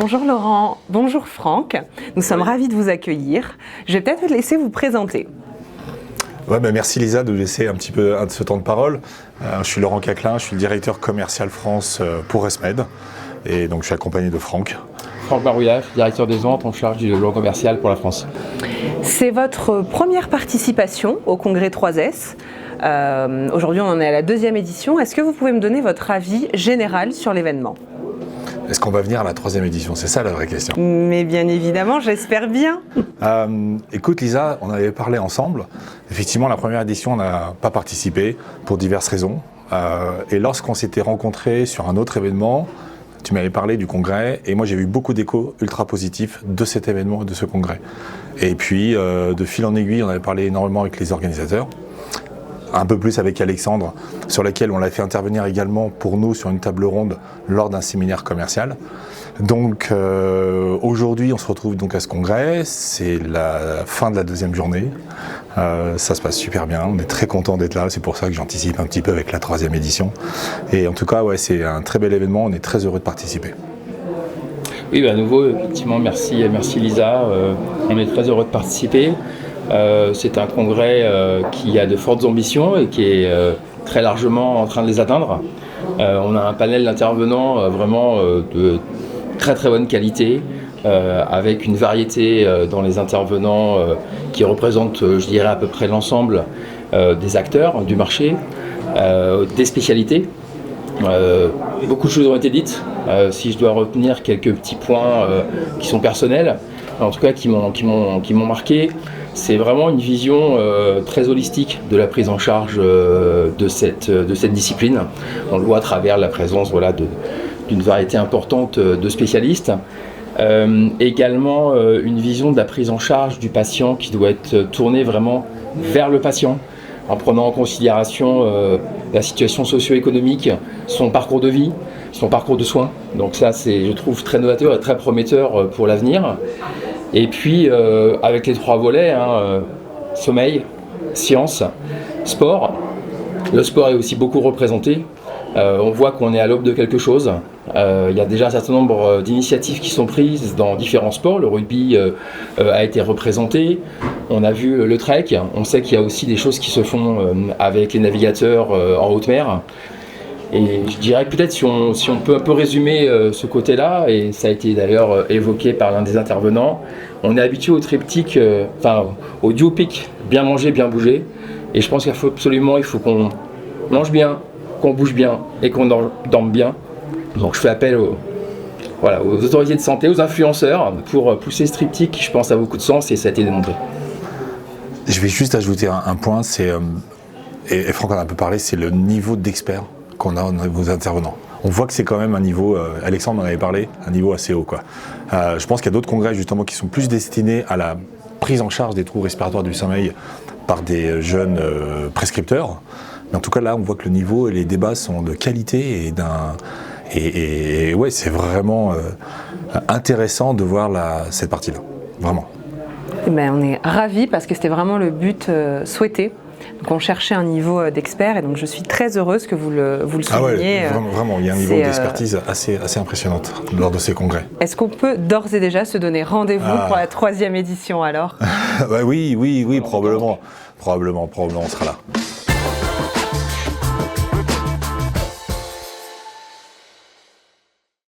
Bonjour Laurent, bonjour Franck, nous sommes ravis de vous accueillir. Je vais peut-être vous laisser vous présenter. Ouais, merci Lisa de nous laisser un petit peu ce temps de parole. Je suis Laurent Caclin, je suis le directeur commercial France pour Esmed et donc je suis accompagné de Franck. Franck Barouillage, directeur des ventes en charge du développement commercial pour la France. C'est votre première participation au congrès 3S. Aujourd'hui on en est à la 2e édition. Est-ce que vous pouvez me donner votre avis général sur l'événement ? Est-ce qu'on va venir à la 3e édition? C'est ça la vraie question. Mais bien évidemment, j'espère bien. Écoute Lisa, on avait parlé ensemble. Effectivement, la première édition, on n'a pas participé pour diverses raisons. Et lorsqu'on s'était rencontrés sur un autre événement, tu m'avais parlé du congrès et moi j'ai eu beaucoup d'échos ultra positifs de cet événement et de ce congrès. Et puis, de fil en aiguille, on avait parlé énormément avec les organisateurs. Un peu plus avec Alexandre, sur laquelle on l'a fait intervenir également pour nous sur une table ronde lors d'un séminaire commercial. Donc aujourd'hui, on se retrouve donc à ce congrès, c'est la fin de la 2e journée. Ça se passe super bien, on est très content d'être là, c'est pour ça que j'anticipe un petit peu avec la 3e édition. Et en tout cas, ouais, c'est un très bel événement, on est très heureux de participer. Oui, à nouveau, effectivement, merci Lisa, on est très heureux de participer. C'est un congrès qui a de fortes ambitions et qui est très largement en train de les atteindre. On a un panel d'intervenants vraiment de très très bonne qualité, avec une variété dans les intervenants qui représentent, je dirais, à peu près l'ensemble des acteurs du marché, des spécialités. Beaucoup de choses ont été dites. Si je dois retenir quelques petits points qui sont personnels, en tout cas qui m'ont marqué, c'est vraiment une vision très holistique de la prise en charge de cette discipline. On le voit à travers la présence d'une variété importante de spécialistes. Également une vision de la prise en charge du patient qui doit être tournée vraiment vers le patient, en prenant en considération la situation socio-économique, son parcours de vie, son parcours de soins. Donc ça, c'est, je trouve, très novateur et très prometteur pour l'avenir. Et puis, avec les 3 volets, sommeil, science, sport. Le sport est aussi beaucoup représenté. On voit qu'on est à l'aube de quelque chose. Il y a déjà un certain nombre d'initiatives qui sont prises dans différents sports. Le rugby a été représenté. On a vu le trek. On sait qu'il y a aussi des choses qui se font avec les navigateurs en haute mer. Et je dirais que peut-être si on peut un peu résumer ce côté-là, et ça a été d'ailleurs évoqué par l'un des intervenants, on est habitué au triptyque, au duo-pic, bien manger, bien bouger. Et je pense qu'il faut qu'on mange bien, qu'on bouge bien et qu'on dorme bien. Donc je fais appel aux autorités de santé, aux influenceurs, pour pousser ce triptyque qui, je pense, a beaucoup de sens et ça a été démontré. Je vais juste ajouter un point, et Franck en a un peu parlé, c'est le niveau d'expert qu'on a dans vos intervenants. On voit que c'est quand même un niveau, Alexandre en avait parlé, un niveau assez haut, quoi. Je pense qu'il y a d'autres congrès justement qui sont plus destinés à la prise en charge des troubles respiratoires du sommeil par des jeunes prescripteurs. Mais en tout cas là, on voit que le niveau et les débats sont de qualité et ouais, c'est vraiment intéressant de voir cette partie-là, vraiment. On est ravis parce que c'était vraiment le but souhaité. Donc on cherchait un niveau d'expert et donc je suis très heureuse que vous le souligniez. Ah ouais, vraiment, il y a un niveau d'expertise assez impressionnant lors de ces congrès. Est-ce qu'on peut d'ores et déjà se donner rendez-vous pour la 3e édition alors? Oui, probablement on sera là.